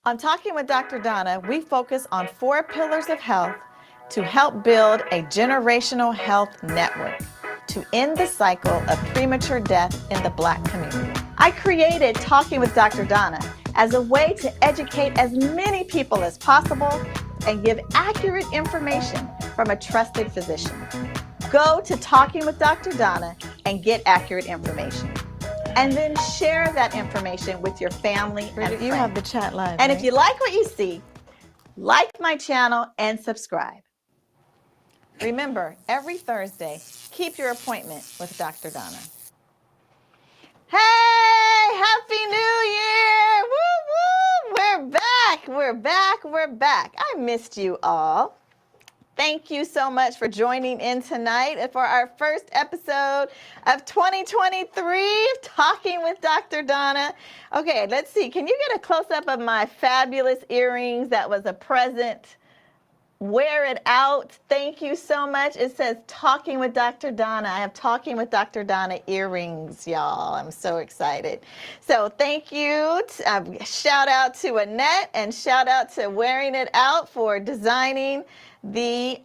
On Talking with Dr. Donna, we focus on 4 pillars of health to help build a generational health network to end the cycle of premature death in the Black community. I created Talking with Dr. Donna as a way to educate as many people as possible and give accurate information from a trusted physician. Go to Talking with Dr. Donna and get accurate information. And then share that information with your family and friends. You have the chat live, and right? if you like what you see, like my channel and subscribe. Remember, every Thursday, keep your appointment with Dr. Donna. Hey, Happy New Year! Woo, woo! We're back, we're back, we're back. I missed you all. Thank you so much for joining in tonight for our first episode of 2023, Talking with Dr. Donna. Okay, let's see. Can you get a close-up of my fabulous earrings? That was a present. Wear it out. Thank you so much. It says Talking with Dr. Donna. I have Talking with Dr. Donna earrings, y'all. I'm so excited. So thank you. Shout out to Annette and shout out to Wearing It Out for designing the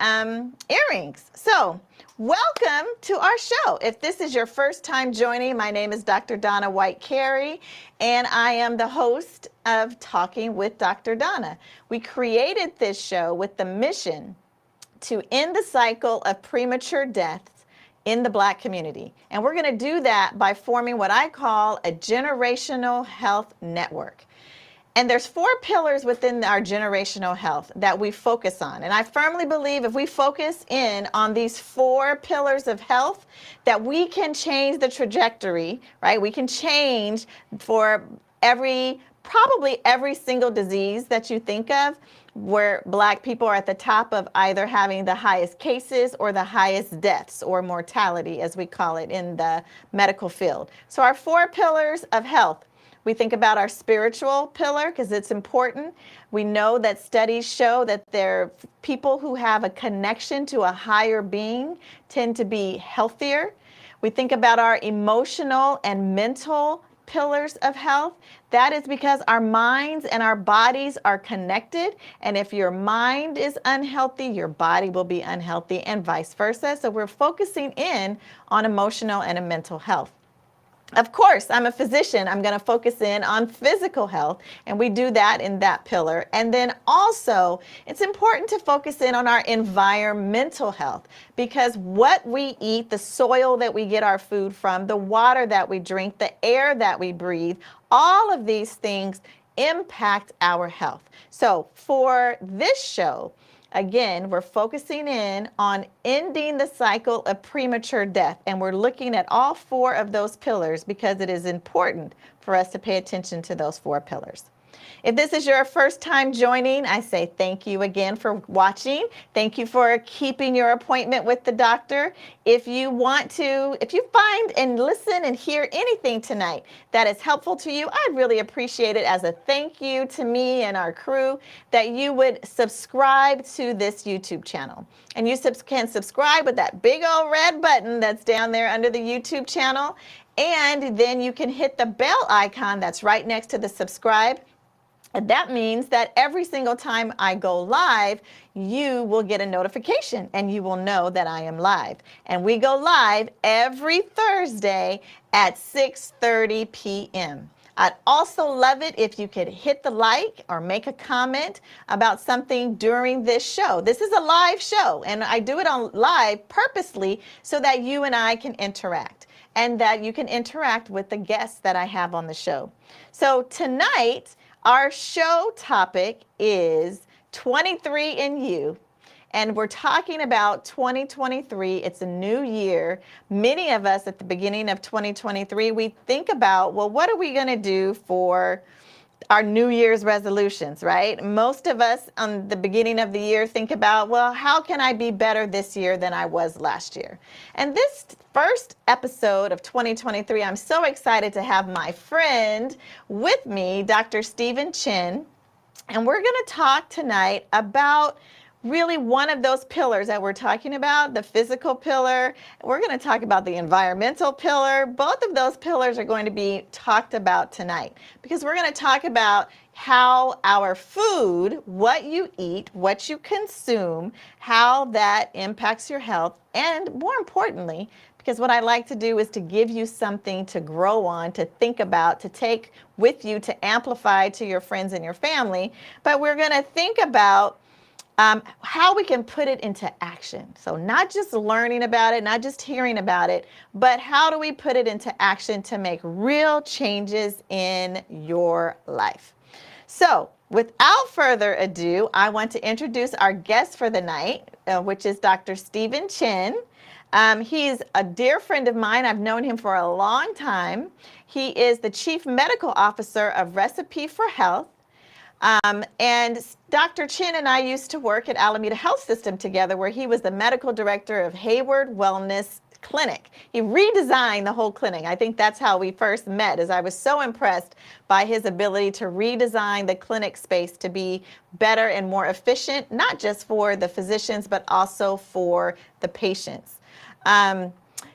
earrings. So welcome to our show. If this is your first time joining, my name is Dr. Donna White-Carey, and I am the host of Talking with Dr. Donna. We created this show with the mission to end the cycle of premature deaths in the Black community. And we're going to do that by forming what I call a generational health network. And there's 4 pillars within our generational health that we focus on. And I firmly believe if we focus in on these 4 pillars of health, that we can change the trajectory, right? We can change for probably every single disease that you think of, where Black people are at the top of either having the highest cases or the highest deaths or mortality, as we call it in the medical field. So our 4 pillars of health. We think about our spiritual pillar because it's important. We know that studies show that people who have a connection to a higher being tend to be healthier. We think about our emotional and mental pillars of health. That is because our minds and our bodies are connected. And if your mind is unhealthy, your body will be unhealthy and vice versa. So we're focusing in on emotional and mental health. Of course, I'm a physician. I'm going to focus in on physical health, and we do that in that pillar. And then also, it's important to focus in on our environmental health, because what we eat, the soil that we get our food from, the water that we drink, the air that we breathe, all of these things impact our health. So for this show, again, we're focusing in on ending the cycle of premature death, and we're looking at all 4 of those pillars because it is important for us to pay attention to those 4 pillars. If this is your first time joining, I say thank you again for watching. Thank you for keeping your appointment with the doctor. If you find and listen and hear anything tonight that is helpful to you, I'd really appreciate it as a thank you to me and our crew that you would subscribe to this YouTube channel. And you can subscribe with that big old red button that's down there under the YouTube channel. And then you can hit the bell icon that's right next to the subscribe. And that means that every single time I go live, you will get a notification and you will know that I am live. And we go live every Thursday at 6:30 p.m. I'd also love it if you could hit the like or make a comment about something during this show. This is a live show, and I do it on live purposely so that you and I can interact, and that you can interact with the guests that I have on the show. So tonight, our show topic is 23 and You, and we're talking about 2023. It's a new year. Many of us at the beginning of 2023, we think about, well, what are we going to do for our New Year's resolutions, right? Most of us on the beginning of the year think about, well, how can I be better this year than I was last year? And this first episode of 2023, I'm so excited to have my friend with me, Dr. Stephen Chin. And we're going to talk tonight about really one of those pillars that we're talking about, the physical pillar. We're going to talk about the environmental pillar. Both of those pillars are going to be talked about tonight because we're going to talk about how our food, what you eat, what you consume, how that impacts your health, and more importantly, because what I like to do is to give you something to grow on, to think about, to take with you, to amplify to your friends and your family. But we're going to think about how we can put it into action. So not just learning about it, not just hearing about it, but how do we put it into action to make real changes in your life? So without further ado, I want to introduce our guest for the night, which is Dr. Stephen Chin. He's a dear friend of mine. I've known him for a long time. He is the Chief Medical Officer of Recipe for Health. And Dr. Chin and I used to work at Alameda Health System together, where he was the medical director of Hayward Wellness Clinic. He redesigned the whole clinic. I think that's how we first met, as I was so impressed by his ability to redesign the clinic space to be better and more efficient, not just for the physicians, but also for the patients.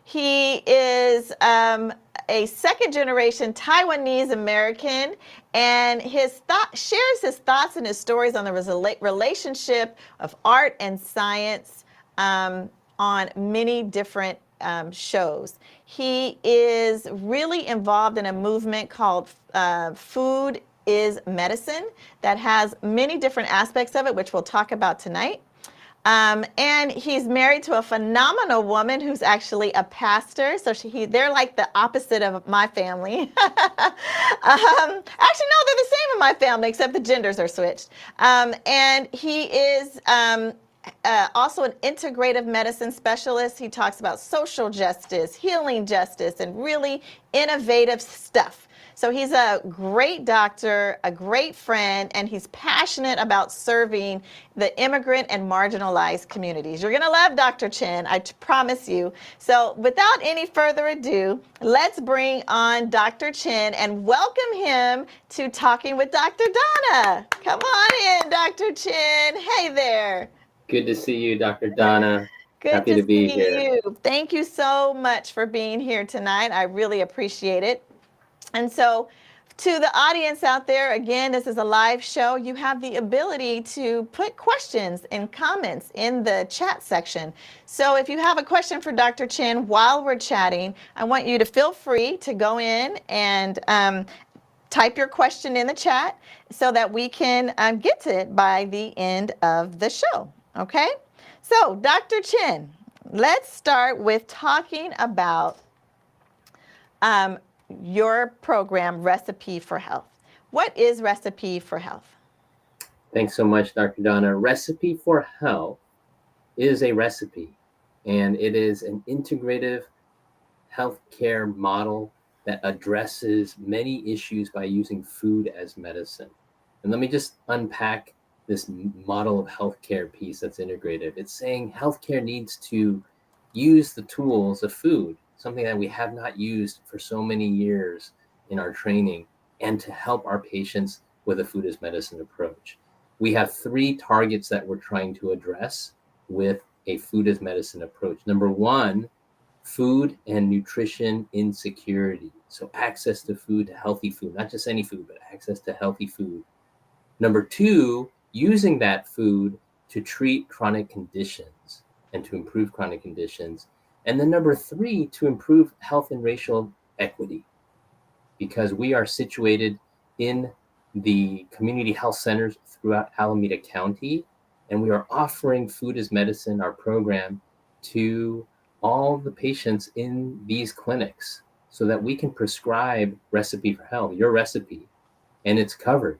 He is a second-generation Taiwanese American, and shares his thoughts and his stories on the relationship of art and science on many different shows. He is really involved in a movement called Food is Medicine that has many different aspects of it, which we'll talk about tonight. And he's married to a phenomenal woman who's actually a pastor. So they're like the opposite of my family. Actually, no, they're the same in my family, except the genders are switched. And he is also an integrative medicine specialist. He talks about social justice, healing justice, and really innovative stuff. So he's a great doctor, a great friend, and he's passionate about serving the immigrant and marginalized communities. You're going to love Dr. Chin, I promise you. So without any further ado, let's bring on Dr. Chin and welcome him to Talking with Dr. Donna. Come on in, Dr. Chin. Hey there. Good to see you, Dr. Donna. Good Happy to be here. Thank you so much for being here tonight. I really appreciate it. And so to the audience out there, again, this is a live show. You have the ability to put questions and comments in the chat section. So if you have a question for Dr. Chin while we're chatting, I want you to feel free to go in and type your question in the chat so that we can get to it by the end of the show. Okay? So Dr. Chin, let's start with talking about your program, Recipe for Health. What is Recipe for Health? Thanks so much, Dr. Donna. Recipe for Health is a recipe, and it is an integrative healthcare model that addresses many issues by using food as medicine. And let me just unpack this model of healthcare piece that's integrative. It's saying healthcare needs to use the tools of food, something that we have not used for so many years in our training, and to help our patients with a food as medicine approach. We have 3 targets that we're trying to address with a food as medicine approach. Number 1, food and nutrition insecurity. So access to food, to healthy food, not just any food, but access to healthy food. Number 2, using that food to treat chronic conditions and to improve chronic conditions. And then number 3, to improve health and racial equity, because we are situated in the community health centers throughout Alameda County, and we are offering Food as Medicine, our program, to all the patients in these clinics so that we can prescribe Recipe for Health, your recipe, and it's covered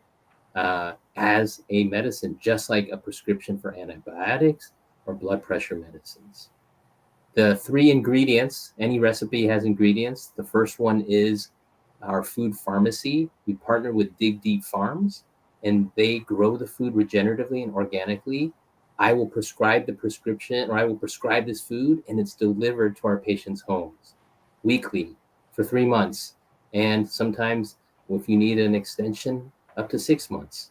as a medicine, just like a prescription for antibiotics or blood pressure medicines. The 3 ingredients, any recipe has ingredients. The first one is our food pharmacy. We partner with Dig Deep Farms, and they grow the food regeneratively and organically. I will prescribe the prescription, or I will prescribe this food, and it's delivered to our patients' homes weekly for 3 months. And sometimes, if you need an extension, up to 6 months.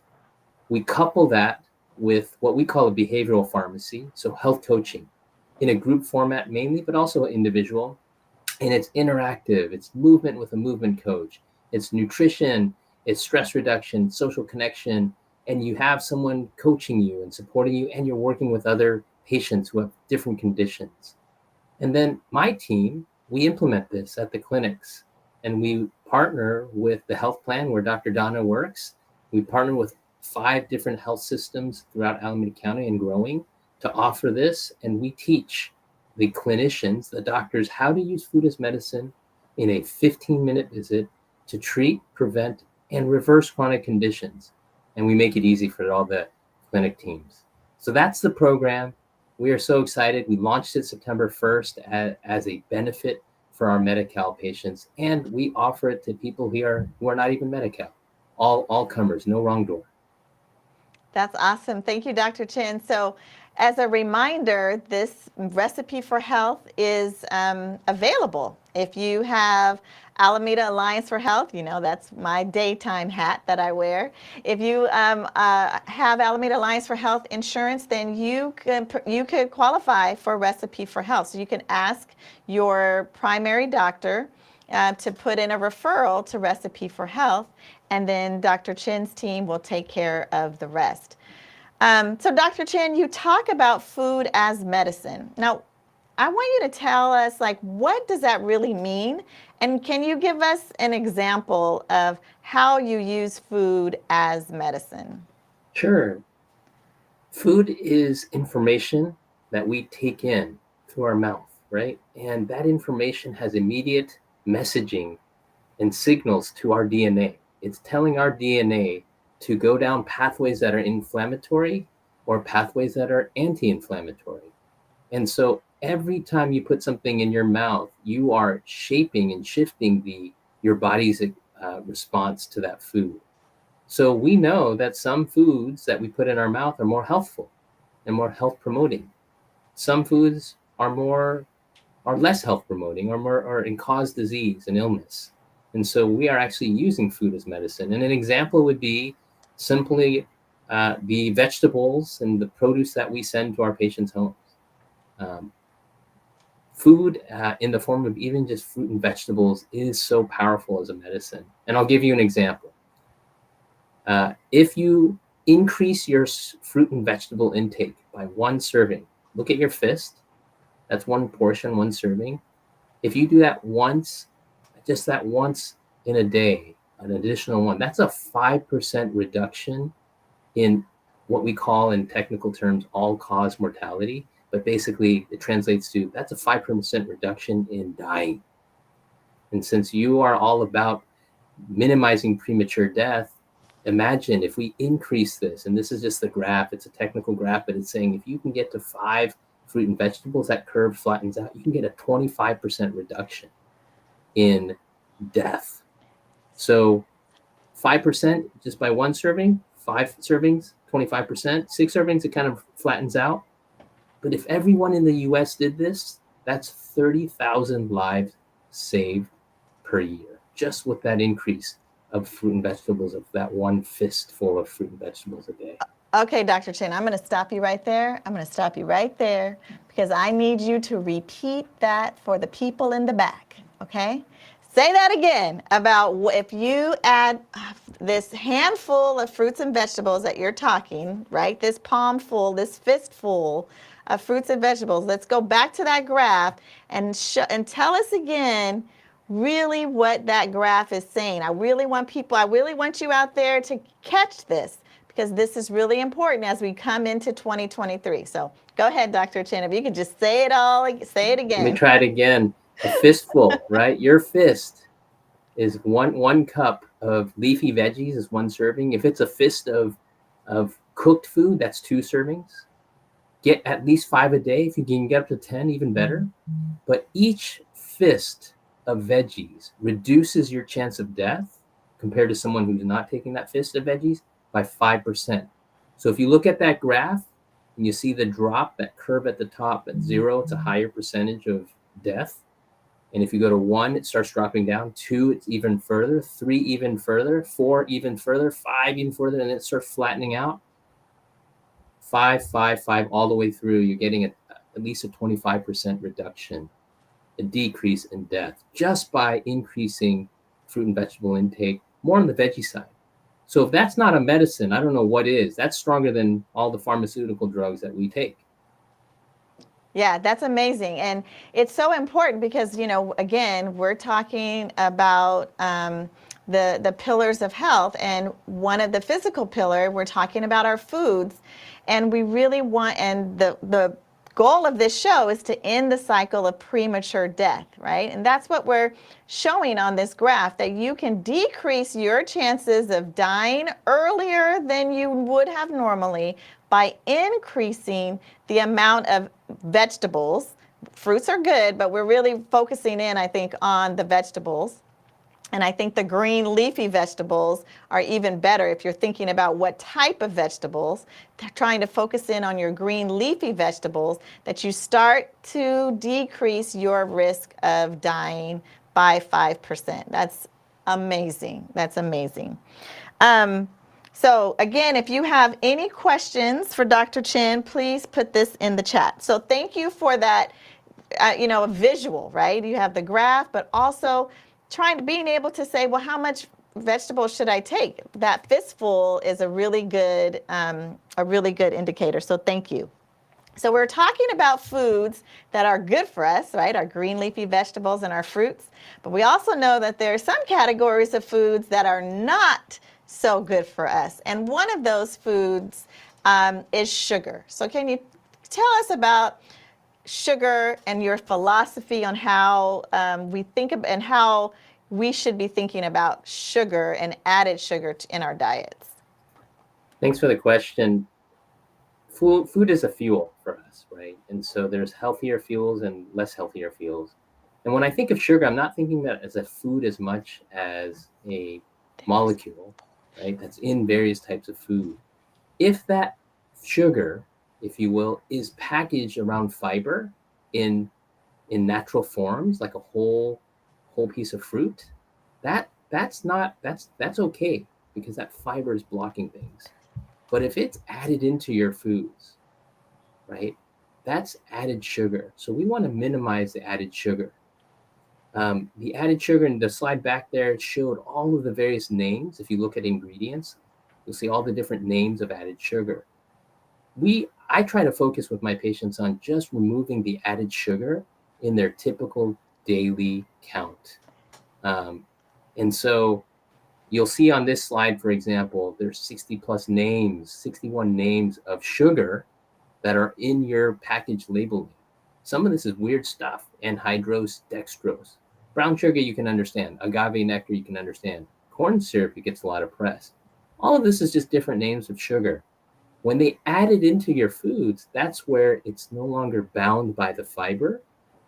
We couple that with what we call a behavioral pharmacy, so health coaching in a group format mainly, but also individual. And it's interactive, it's movement with a movement coach, it's nutrition, it's stress reduction, social connection, and you have someone coaching you and supporting you, and you're working with other patients who have different conditions. And then my team, we implement this at the clinics, and we partner with the health plan where Dr. Donna works. We partner with 5 different health systems throughout Alameda County and growing to offer this. And we teach the clinicians, the doctors, how to use food as medicine in a 15-minute visit to treat, prevent, and reverse chronic conditions. And we make it easy for all the clinic teams. So that's the program. We are so excited. We launched it September 1st as a benefit for our Medi-Cal patients, and we offer it to people who are not even Medi-Cal, all comers, no wrong door. That's awesome. Thank you, Dr. Chin. So as a reminder, this Recipe for Health is available. If you have Alameda Alliance for Health, you know, that's my daytime hat that I wear. If you have Alameda Alliance for Health insurance, then you could qualify for Recipe for Health. So you can ask your primary doctor to put in a referral to Recipe for Health, and then Dr. Chin's team will take care of the rest. So Dr. Chin, you talk about food as medicine. Now, I want you to tell us, like, what does that really mean? And can you give us an example of how you use food as medicine? Sure. Food is information that we take in through our mouth, right? And that information has immediate messaging and signals to our DNA. It's telling our DNA to go down pathways that are inflammatory or pathways that are anti-inflammatory. And so every time you put something in your mouth, you are shaping and shifting your body's response to that food. So we know that some foods that we put in our mouth are more healthful and more health promoting. Some foods are less health promoting or cause disease and illness. And so we are actually using food as medicine. And an example would be simply the vegetables and the produce that we send to our patients' homes. Food in the form of even just fruit and vegetables is so powerful as a medicine. And I'll give you an example. If you increase your fruit and vegetable intake by 1 serving, look at your fist. That's 1 portion, 1 serving. If you do that once, just that once in a day, an additional 1, that's a 5% reduction in what we call in technical terms all-cause mortality. But basically, it translates to that's a 5% reduction in dying. And since you are all about minimizing premature death, imagine if we increase this, and this is just the graph, it's a technical graph, but it's saying if you can get to 5 fruit and vegetables, that curve flattens out, you can get a 25% reduction in death. So 5% just by 1 serving, 5 servings, 25%, 6 servings, it kind of flattens out. But if everyone in the US did this, that's 30,000 lives saved per year, just with that increase of fruit and vegetables, of that 1 fistful of fruit and vegetables a day. Okay, Dr. Chin, I'm going to stop you right there. I'm going to stop you right there because I need you to repeat that for the people in the back, okay? Say that again about if you add this handful of fruits and vegetables that you're talking, right? This palmful, this fistful of fruits and vegetables. Let's go back to that graph and tell us again really what that graph is saying. I really want you out there to catch this because this is really important as we come into 2023. So go ahead, Dr. Chin, if you could just say it again. Let me try it again. A fistful, right? Your fist is one cup of leafy veggies is 1 serving. If it's a fist of cooked food, that's 2 servings. Get at least 5 a day. If you can get up to 10, even better. But each fist of veggies reduces your chance of death compared to someone who's not taking that fist of veggies by 5%. So if you look at that graph and you see the drop, that curve at the top at 0, it's a higher percentage of death. And if you go to 1, it starts dropping down. 2, it's even further. 3, even further. 4, even further. 5, even further. And it starts flattening out. 5, 5, 5, all the way through, you're getting at least a 25% reduction, a decrease in death just by increasing fruit and vegetable intake more on the veggie side. So if that's not a medicine, I don't know what is. That's stronger than all the pharmaceutical drugs that we take. Yeah, that's amazing. And it's so important because, you know, again, we're talking about the pillars of health. And one of the physical pillar, we're talking about our foods. And we really want, and the goal of this show is to end the cycle of premature death, right? And that's what we're showing on this graph, that you can decrease your chances of dying earlier than you would have normally by increasing the amount of vegetables. Fruits are good, but we're really focusing in, I think, on the vegetables. And I think the green leafy vegetables are even better if you're thinking about what type of vegetables. They're trying to focus in on your green leafy vegetables, that you start to decrease your risk of dying by 5%. That's amazing. That's amazing. So again, if you have any questions for Dr. Chin, please put this in the chat. So thank you for that, you know, a visual, right? You have the graph, but also being able to say, well, how much vegetables should I take? That fistful is a really good indicator. So thank you. So we're talking about foods that are good for us, right? Our green leafy vegetables and our fruits. But we also know that there are some categories of foods that are not so good for us. And one of those foods is sugar. So can you tell us about sugar and your philosophy on how we think of, and how we should be thinking about sugar and added sugar in our diets? Thanks for the question. Food is a fuel for us, right? And so there's healthier fuels and less healthier fuels. And when I think of sugar, I'm not thinking that as a food as much as a molecule, right? That's in various types of food. If that sugar, if you will, is packaged around fiber in natural forms, like a whole piece of fruit, that's okay, because that fiber is blocking things. But if it's added into your foods, right, that's added sugar. So we want to minimize the added sugar. The added sugar in the slide back there showed all of the various names. If you look at ingredients, you'll see all the different names of added sugar. I try to focus with my patients on just removing the added sugar in their typical daily count. And so you'll see on this slide, for example, there's 60 plus names, 61 names of sugar that are in your package labeling. Some of this is weird stuff: anhydrous, dextrose. Brown sugar you can understand, agave nectar you can understand, corn syrup it gets a lot of press. All of this is just different names of sugar. When they add it into your foods, that's where it's no longer bound by the fiber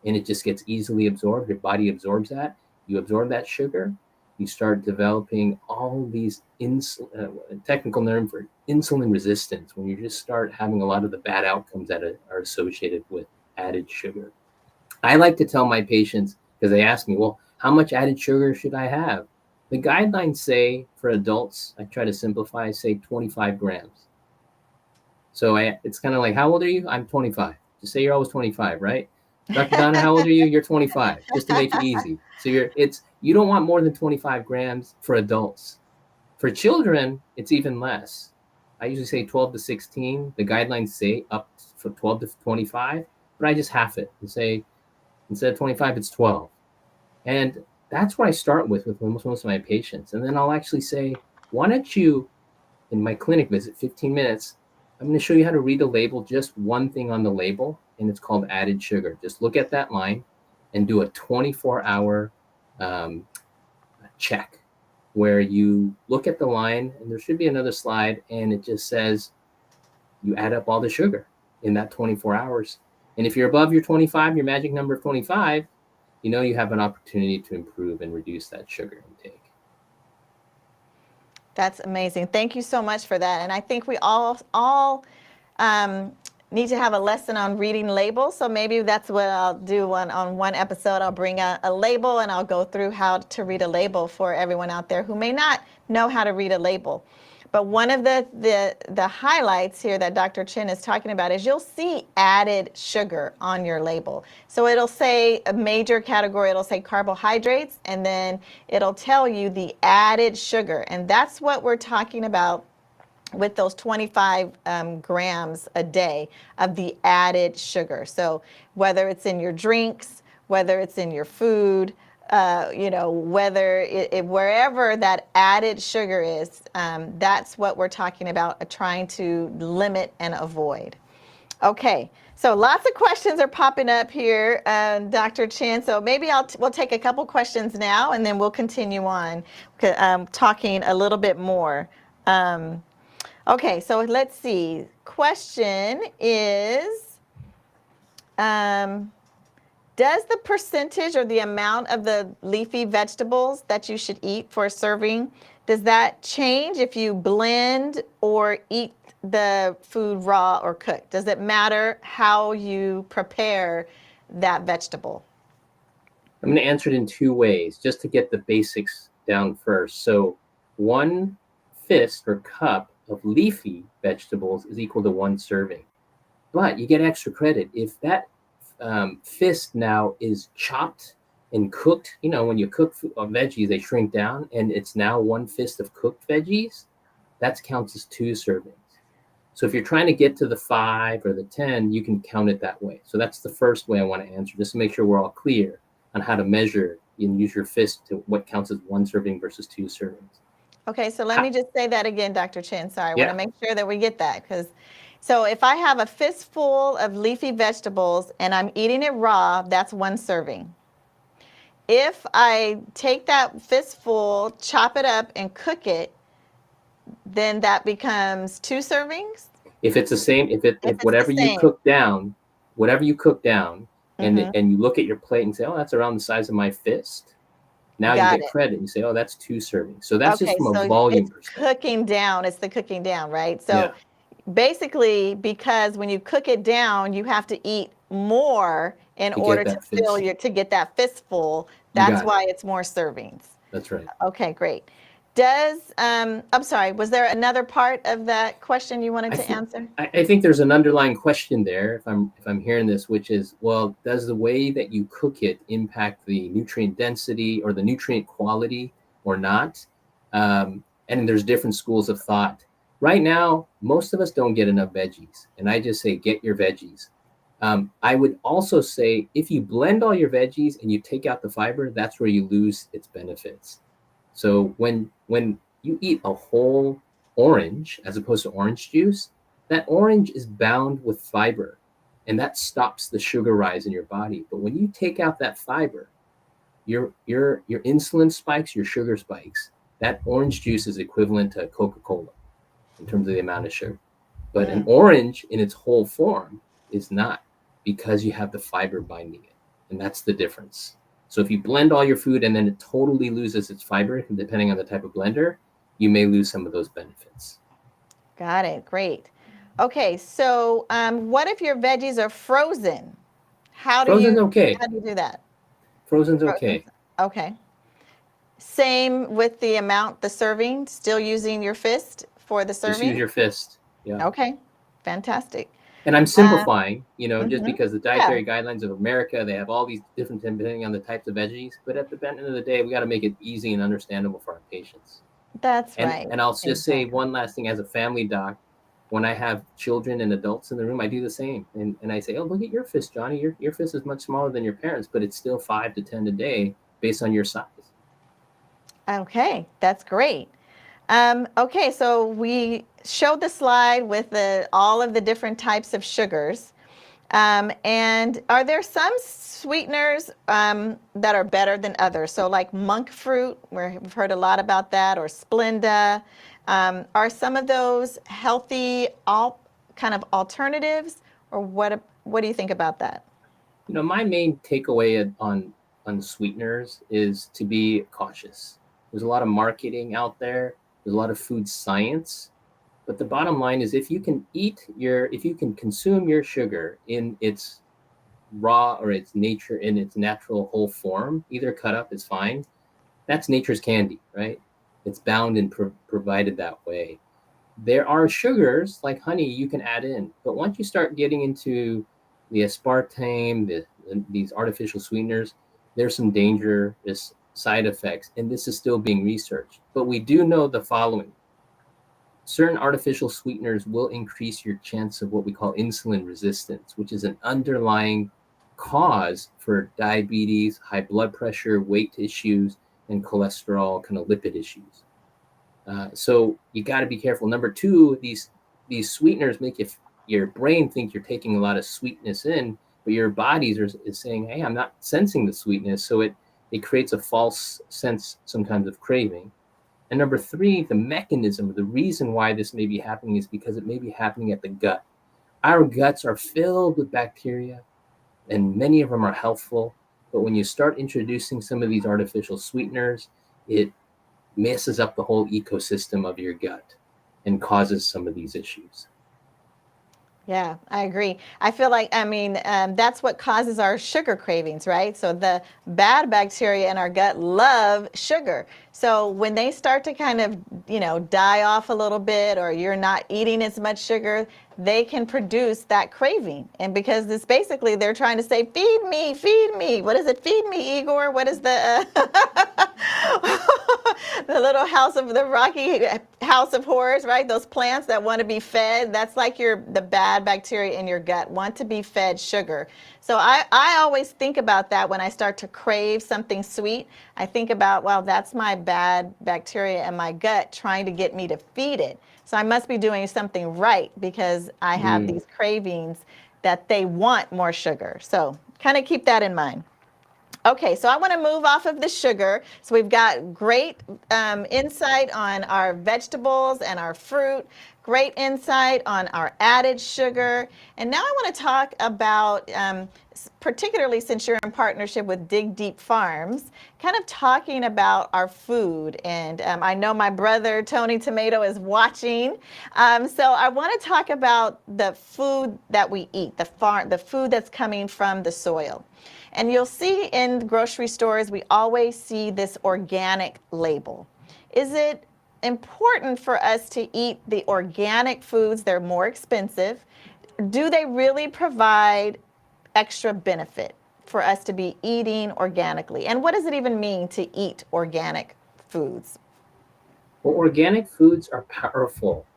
and it just gets easily absorbed. Your body absorbs that. You absorb that sugar, you start developing all these technical term for insulin resistance, when you just start having a lot of the bad outcomes that are associated with added sugar. I like to tell my patients, because they ask me, well, how much added sugar should I have? The guidelines say for adults, I try to simplify, say 25 grams. So it's kind of like, how old are you? I'm 25. Just say you're always 25, right? Dr. Donna, how old are you? You're 25, just to make it easy. So you don't want more than 25 grams for adults. For children, it's even less. I usually say 12 to 16. The guidelines say up for 12 to 25, but I just half it and say, instead of 25, it's 12. And that's what I start with most of my patients. And then I'll actually say, why don't you, in my clinic visit, 15 minutes, I'm going to show you how to read a label, just one thing on the label, and it's called added sugar. Just look at that line and do a 24-hour check, where you look at the line, and there should be another slide, and it just says you add up all the sugar in that 24 hours. And if you're above your 25, your magic number of 25, you know you have an opportunity to improve and reduce that sugar intake. That's amazing. Thank you so much for that. And I think we all need to have a lesson on reading labels. So maybe that's what I'll do on one episode. I'll bring a label and I'll go through how to read a label for everyone out there who may not know how to read a label. But one of the highlights here that Dr. Chin is talking about is you'll see added sugar on your label. So it'll say a major category, it'll say carbohydrates, and then it'll tell you the added sugar. And that's what we're talking about with those 25 grams a day of the added sugar. So whether it's in your drinks, whether it's in your food, whether wherever that added sugar is, that's what we're talking about, trying to limit and avoid. Okay, so lots of questions are popping up here, Dr. Chin. So maybe we'll take a couple questions now, and then we'll continue on talking a little bit more. Okay, so let's see. Question is, does the percentage or the amount of the leafy vegetables that you should eat for a serving, does that change if you blend or eat the food raw or cooked? Does it matter how you prepare that vegetable? I'm going to answer it in two ways, just to get the basics down first. So 1 fist or cup of leafy vegetables is equal to 1 serving. But you get extra credit if that fist now is chopped and cooked. When you cook veggies, they shrink down, and it's now 1 fist of cooked veggies. That counts as 2 servings. So if you're trying to get to the 5 or the 10, you can count it that way. So that's the first way I want to answer, just to make sure we're all clear on how to measure and use your fist to what counts as 1 serving versus 2 servings. Okay, so let me just say that again, Dr. Chin. Sorry, I want to make sure that we get that. So if I have a fistful of leafy vegetables and I'm eating it raw, that's 1 serving. If I take that fistful, chop it up, and cook it, then that becomes 2 servings? If it's the same, if whatever you cook down, and you look at your plate and say, oh, that's around the size of my fist, now you get credit. You say, oh, that's 2 servings. So that's just from a volume perspective. Cooking down, it's the cooking down, right? So basically, because when you cook it down, you have to eat more in order to get that fistful. That's why it's more servings. That's right. Okay, great. I'm sorry, was there another part of that question you wanted to answer? I think there's an underlying question there, if I'm hearing this, which is, well, does the way that you cook it impact the nutrient density or the nutrient quality or not? And there's different schools of thought. Right now, most of us don't get enough veggies, and I just say, get your veggies. I would also say, if you blend all your veggies and you take out the fiber, that's where you lose its benefits. So when you eat a whole orange as opposed to orange juice, that orange is bound with fiber, and that stops the sugar rise in your body. But when you take out that fiber, your insulin spikes, your sugar spikes. That orange juice is equivalent to Coca-Cola in terms of the amount of sugar. But an orange in its whole form is not, because you have the fiber binding it, and that's the difference. So if you blend all your food and then it totally loses its fiber, depending on the type of blender, you may lose some of those benefits. Got it. Great. Okay, so what if your veggies are frozen? How do you do that? Frozen's okay. Okay. Same with the amount, the serving, still using your fist for the serving? Just use your fist. Yeah. Okay. Fantastic. And I'm simplifying, just because the dietary guidelines of America, they have all these different, depending on the types of veggies. But at the end of the day, we got to make it easy and understandable for our patients. That's right. And I'll just say one last thing. As a family doc, when I have children and adults in the room, I do the same. And I say, oh, look at your fist, Johnny. Your fist is much smaller than your parents, but it's still 5 to 10 a day based on your size. Okay, that's great. Okay, so we showed the slide with all of the different types of sugars. And are there some sweeteners that are better than others? So like monk fruit, we've heard a lot about that, or Splenda. Are some of those healthy kind of alternatives, or what do you think about that? My main takeaway on sweeteners is to be cautious. There's a lot of marketing out there. There's a lot of food science. But the bottom line is, if you can consume your sugar in its raw or its nature, in its natural whole form, either cut up is fine. That's nature's candy, right? It's bound and provided that way. There are sugars like honey you can add in, but once you start getting into the aspartame, these artificial sweeteners, there's some dangerous side effects, and this is still being researched. But we do know the following: certain artificial sweeteners will increase your chance of what we call insulin resistance, which is an underlying cause for diabetes, high blood pressure, weight issues, and cholesterol, kind of lipid issues. So you got to be careful. Number two, these sweeteners make your brain think you're taking a lot of sweetness in, but your is saying, "Hey, I'm not sensing the sweetness." So it creates a false sense sometimes of craving. And number three, the mechanism, the reason why this may be happening is because it may be happening at the gut. Our guts are filled with bacteria, and many of them are healthful. But when you start introducing some of these artificial sweeteners, it messes up the whole ecosystem of your gut and causes some of these issues. Yeah, I agree. I feel like, I mean, that's what causes our sugar cravings, right? So the bad bacteria in our gut love sugar. So when they start to kind of, die off a little bit, or you're not eating as much sugar, they can produce that craving. And because this basically, they're trying to say, feed me, feed me. What is it? Feed me, Igor. What is the the little house of the Rocky House of Horrors, right? Those plants that want to be fed. That's like the bad bacteria in your gut want to be fed sugar. So I always think about that when I start to crave something sweet. I think about, well, that's my bad bacteria in my gut trying to get me to feed it. So I must be doing something right because I have these cravings that they want more sugar. So kind of keep that in mind. Okay, so I want to move off of the sugar. So we've got great insight on our vegetables and our fruit, great insight on our added sugar. And now I want to talk about, particularly since you're in partnership with Dig Deep Farms, kind of talking about our food. And I know my brother, Tony Tomato, is watching. So I want to talk about the food that we eat, the food that's coming from the soil. And you'll see in grocery stores, we always see this organic label. Is it important for us to eat the organic foods? They're more expensive. Do they really provide extra benefit for us to be eating organically? And what does it even mean to eat organic foods? Well, organic foods are powerful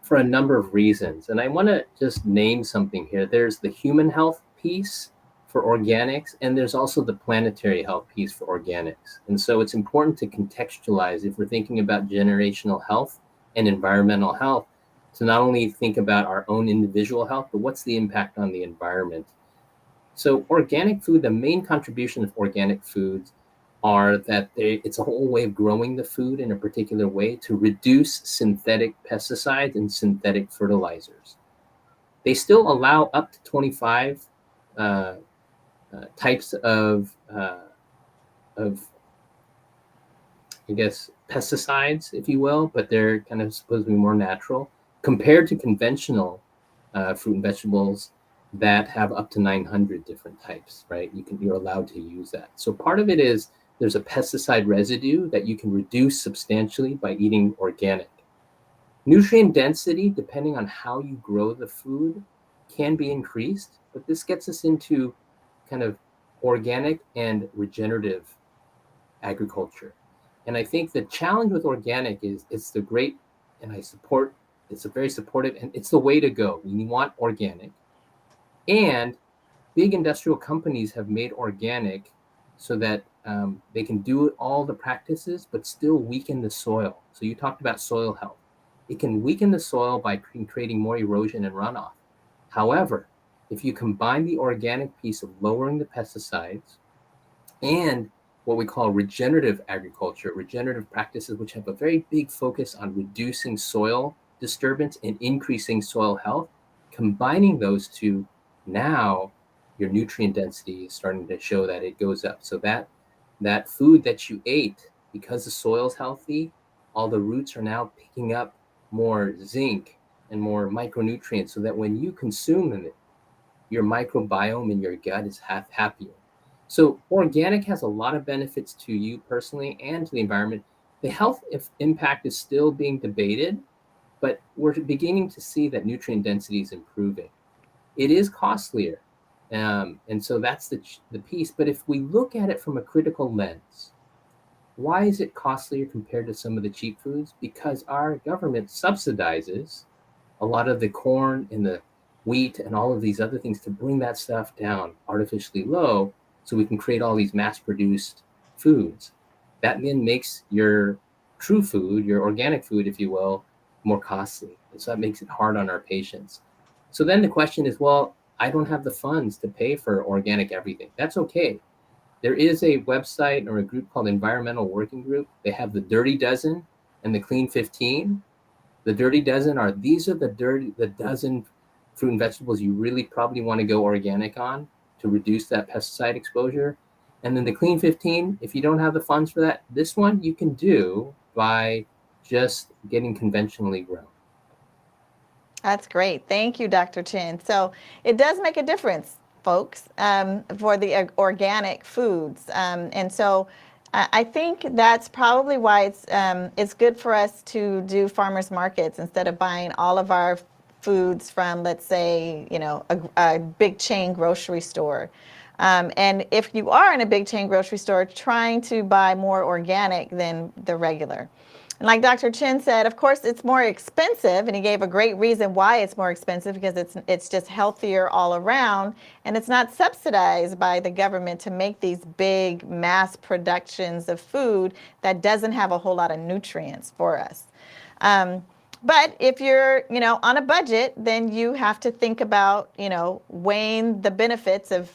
for a number of reasons. And I want to just name something here. There's the human health piece for organics, and there's also the planetary health piece for organics. And so it's important to contextualize if we're thinking about generational health and environmental health, to not only think about our own individual health, but what's the impact on the environment. So organic food, the main contribution of organic foods are that it's a whole way of growing the food in a particular way to reduce synthetic pesticides and synthetic fertilizers. They still allow up to 25 types of, I guess, pesticides, if you will, but they're kind of supposed to be more natural compared to conventional fruit and vegetables that have up to 900 different types, right? You're allowed to use that. So part of it is there's a pesticide residue that you can reduce substantially by eating organic. Nutrient density, depending on how you grow the food, can be increased, but this gets us into kind of organic and regenerative agriculture. And I think the challenge with organic is it's the great, and I support, it's a very supportive, and it's the way to go. You want organic. And big industrial companies have made organic so that they can do all the practices, but still weaken the soil. So you talked about soil health. It can weaken the soil by creating more erosion and runoff. However, if you combine the organic piece of lowering the pesticides and what we call regenerative agriculture, regenerative practices, which have a very big focus on reducing soil disturbance and increasing soil health, combining those two, now your nutrient density is starting to show that it goes up. So that food that you ate, because the soil's healthy, all the roots are now picking up more zinc and more micronutrients, so that when you consume it, your microbiome in your gut is happier. So organic has a lot of benefits to you personally and to the environment. The health impact is still being debated, but we're beginning to see that nutrient density is improving. It is costlier. And so that's the piece. But if we look at it from a critical lens, why is it costlier compared to some of the cheap foods? Because our government subsidizes a lot of the corn and the wheat and all of these other things to bring that stuff down artificially low so we can create all these mass produced foods. That then makes your true food, your organic food, if you will, more costly. And so that makes it hard on our patients. So then the question is, well, I don't have the funds to pay for organic everything. That's okay. There is a website or a group called Environmental Working Group. They have the Dirty Dozen and the Clean 15. The Dirty Dozen these are the dozen fruit and vegetables you really probably want to go organic on to reduce that pesticide exposure. And then the Clean 15, if you don't have the funds for that, this one you can do by just getting conventionally grown. That's great. Thank you, Dr. Chin. So it does make a difference, folks, for the organic foods. And so I think that's probably why it's good for us to do farmers markets instead of buying all of our foods from, let's say, a big chain grocery store. And if you are in a big chain grocery store, trying to buy more organic than the regular. And like Dr. Chin said, of course, it's more expensive, and he gave a great reason why it's more expensive, because it's just healthier all around, and it's not subsidized by the government to make these big mass productions of food that doesn't have a whole lot of nutrients for us. But if you're, on a budget, then you have to think about, weighing the benefits of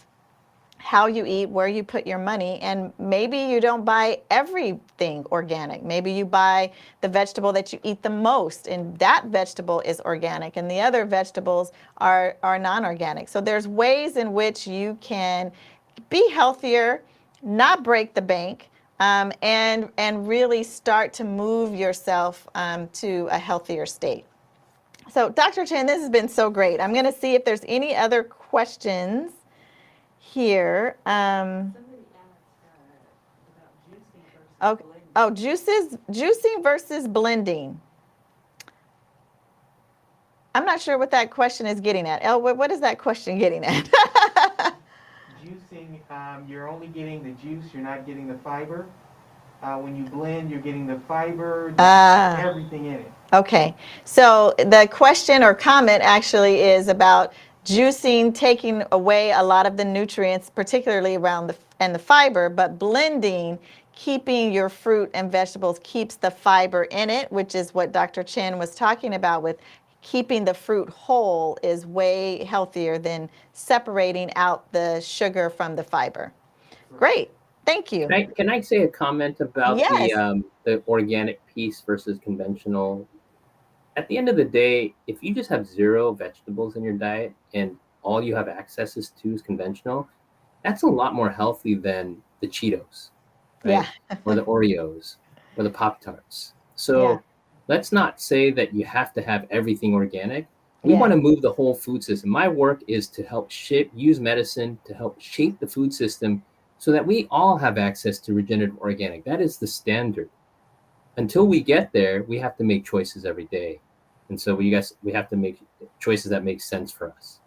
how you eat, where you put your money, and maybe you don't buy everything organic. Maybe you buy the vegetable that you eat the most, and that vegetable is organic, and the other vegetables are non-organic. So there's ways in which you can be healthier, not break the bank, and really start to move yourself to a healthier state. So Dr. Chin, this has been so great. I'm going to see if there's any other questions here. Somebody asked about juicing versus blending. Juicing versus blending. I'm not sure what that question is getting at. What is that question getting at? Juicing, you're only getting the juice, you're not getting the fiber. When you blend, you're getting the fiber, everything in it. Okay, so the question or comment actually is about juicing, taking away a lot of the nutrients, particularly around the fiber, but blending, keeping your fruit and vegetables, keeps the fiber in it, which is what Dr. Chin was talking about with keeping the fruit whole is way healthier than separating out the sugar from the fiber. Great, thank you. Can I say a comment about Yes. the organic piece versus conventional? At the end of the day, if you just have zero vegetables in your diet and all you have access to is conventional, that's a lot more healthy than the Cheetos, right? Yeah. Or the Oreos or the Pop-Tarts. So let's not say that you have to have everything organic. We want to move the whole food system. My work is to help use medicine to help shape the food system so that we all have access to regenerative organic. That is the standard. Until we get there, we have to make choices every day. And so we have to make choices that make sense for us.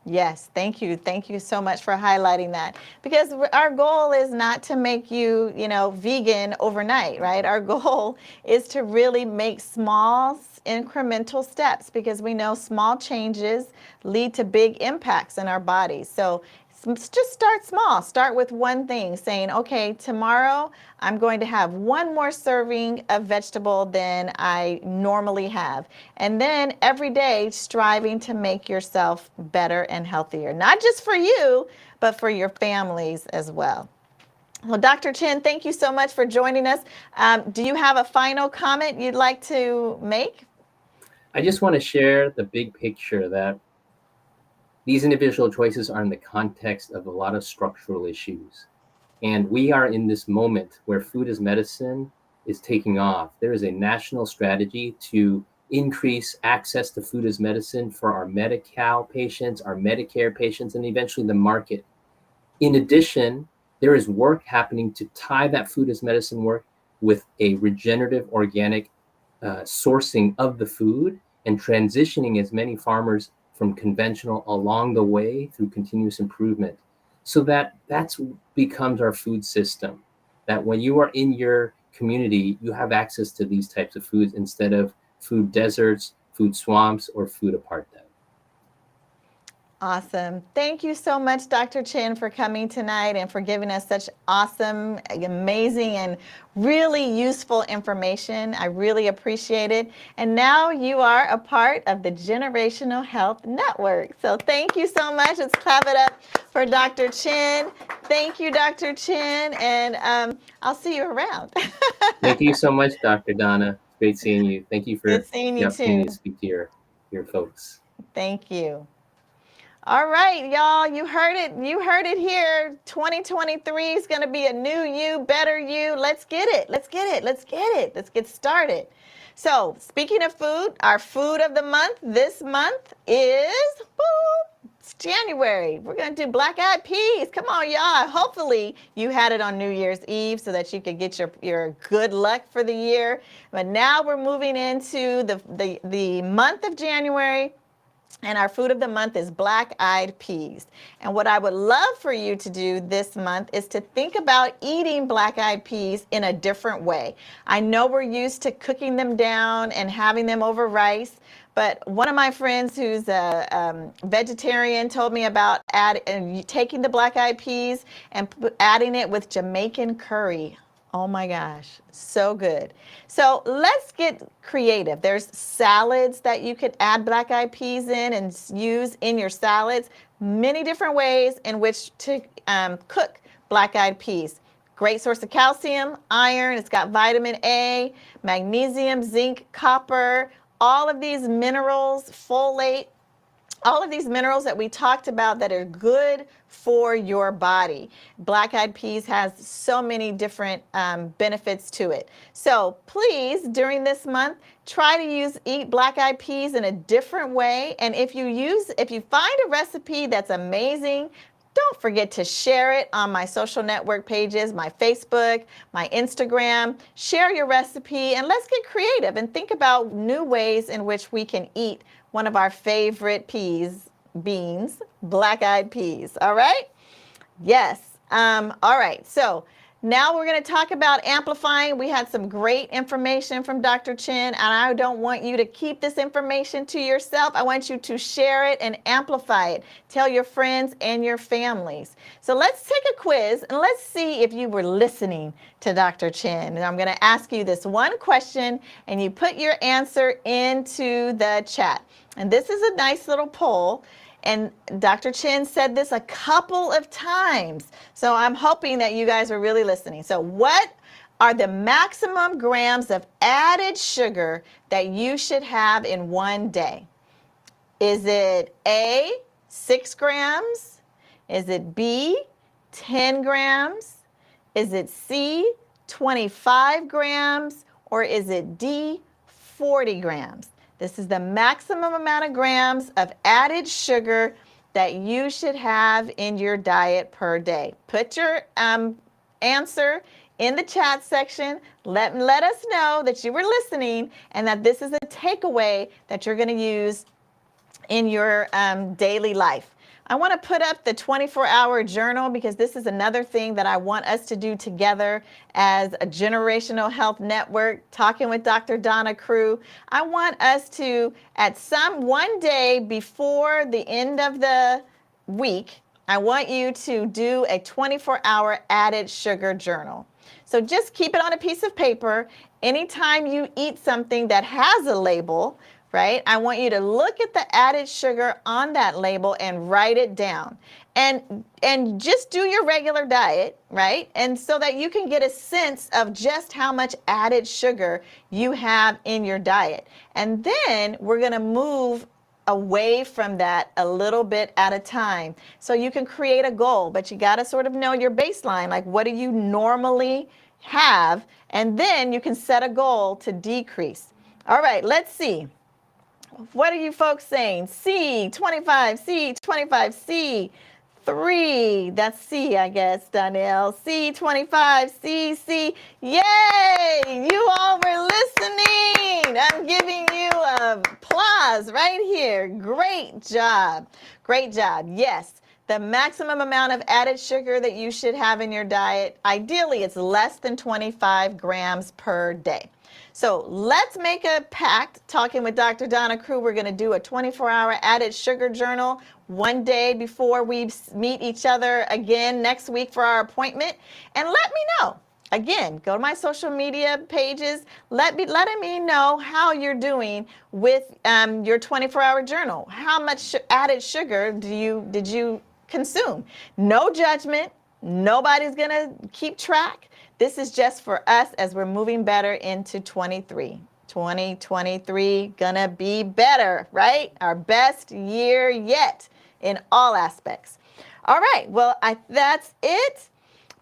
Yes, thank you. Thank you so much for highlighting that. Because our goal is not to make you, vegan overnight, right? Our goal is to really make small incremental steps, because we know small changes lead to big impacts in our bodies. So just start small. Start with one thing, saying, okay, tomorrow I'm going to have one more serving of vegetable than I normally have. And then every day striving to make yourself better and healthier, not just for you, but for your families as well. Well, Dr. Chin, thank you so much for joining us. Do you have a final comment you'd like to make? I just want to share the big picture that these individual choices are in the context of a lot of structural issues. And we are in this moment where food as medicine is taking off. There is a national strategy to increase access to food as medicine for our Medi-Cal patients, our Medicare patients, and eventually the market. In addition, there is work happening to tie that food as medicine work with a regenerative organic sourcing of the food and transitioning as many farmers from conventional along the way through continuous improvement, so that that's becomes our food system. That when you are in your community, you have access to these types of foods instead of food deserts, food swamps, or food apartheid. Awesome. Thank you so much, Dr. Chin, for coming tonight and for giving us such awesome, amazing, and really useful information. I really appreciate it. And now you are a part of the Generational Health Network. So thank you so much. Let's clap it up for Dr. Chin. Thank you, Dr. Chin, and I'll see you around. Thank you so much, Dr. Donna. Great seeing you. Thank you Good for seeing the you opportunity too. to speak to your folks. Thank you. All right, y'all, you heard it. You heard it here. 2023 is going to be a new you, better you. Let's get it. Let's get it. Let's get it. Let's get started. So, speaking of food, our food of the month this month is, it's January. We're going to do black-eyed peas. Come on, y'all. Hopefully, you had it on New Year's Eve so that you could get your good luck for the year. But now we're moving into the month of January. And our food of the month is black-eyed peas. And what I would love for you to do this month is to think about eating black-eyed peas in a different way. I know we're used to cooking them down and having them over rice, but one of my friends who's a vegetarian told me about taking the black-eyed peas and adding it with Jamaican curry. Oh my gosh, so good. So let's get creative. There's salads that you could add black-eyed peas in and use in your salads. Many different ways in which to cook black-eyed peas. Great source of calcium, iron, it's got vitamin A, magnesium, zinc, copper, all of these minerals, folate, all of these minerals that we talked about that are good for your body. Black-eyed peas has so many different benefits to it. So please, during this month, try to eat black-eyed peas in a different way. And if you find a recipe that's amazing, don't forget to share it on my social network pages, my Facebook, my Instagram. Share your recipe and let's get creative and think about new ways in which we can eat one of our favorite beans, black-eyed peas. All right? Yes. All right. So now we're going to talk about amplifying. We had some great information from Dr. Chin, and I don't want you to keep this information to yourself. I want you to share it and amplify it. Tell your friends and your families. So let's take a quiz, and let's see if you were listening to Dr. Chin. And I'm going to ask you this one question, and you put your answer into the chat. And this is a nice little poll. And Dr. Chin said this a couple of times. So I'm hoping that you guys are really listening. So what are the maximum grams of added sugar that you should have in one day? Is it A, 6 grams? Is it B, 10 grams? Is it C, 25 grams? Or is it D, 40 grams? This is the maximum amount of grams of added sugar that you should have in your diet per day. Put your answer in the chat section. Let us know that you were listening and that this is a takeaway that you're going to use in your daily life. I want to put up the 24-hour journal because this is another thing that I want us to do together as a Generational Health Network, talking with Dr. Donna crew. I want us to, at one day before the end of the week, I want you to do a 24-hour added sugar journal. So just keep it on a piece of paper. Anytime you eat something that has a label, right? I want you to look at the added sugar on that label and write it down. And just do your regular diet, right? And so that you can get a sense of just how much added sugar you have in your diet. And then we're going to move away from that a little bit at a time. So you can create a goal, but you got to sort of know your baseline, like what do you normally have? And then you can set a goal to decrease. All right, let's see. What are you folks saying? C, 25, C, 25, C, 3. That's C, I guess, Donnell. C, 25, C, C. Yay! You all were listening. I'm giving you applause. applause right here. Great job. Great job. Yes. The maximum amount of added sugar that you should have in your diet, ideally it's less than 25 grams per day. So let's make a pact. Talking with Dr. Donna Crew, we're going to do a 24-hour added sugar journal one day before we meet each other again next week for our appointment. And let me know. Again, go to my social media pages. Letting me know how you're doing with your 24-hour journal. How much added sugar did you consume? No judgment. Nobody's going to keep track. This is just for us as we're moving better into 2023, gonna be better, right? Our best year yet in all aspects. All right, well, that's it.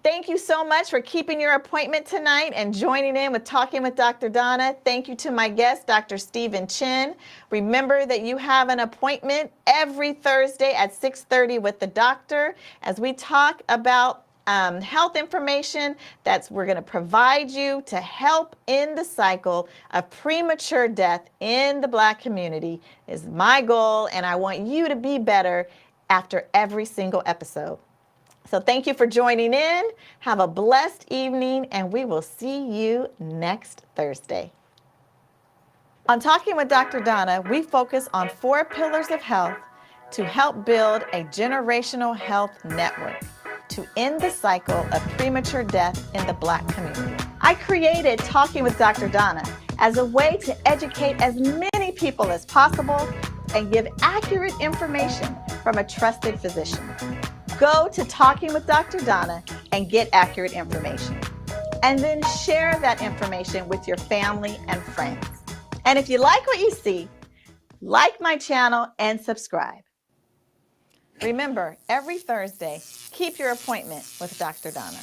Thank you so much for keeping your appointment tonight and joining in with Talking with Dr. Donna. Thank you to my guest, Dr. Stephen Chin. Remember that you have an appointment every Thursday at 6:30 with the doctor as we talk about health information we're going to provide you to help end the cycle of premature death in the Black community is my goal, and I want you to be better after every single episode. So thank you for joining in. Have a blessed evening, and we will see you next Thursday. On Talking with Dr. Donna, we focus on 4 pillars of health to help build a generational health network to end the cycle of premature death in the Black community. I created Talking with Dr. Donna as a way to educate as many people as possible and give accurate information from a trusted physician. Go to Talking with Dr. Donna and get accurate information. And then share that information with your family and friends. And if you like what you see, like my channel and subscribe. Remember, every Thursday, keep your appointment with Dr. Donna.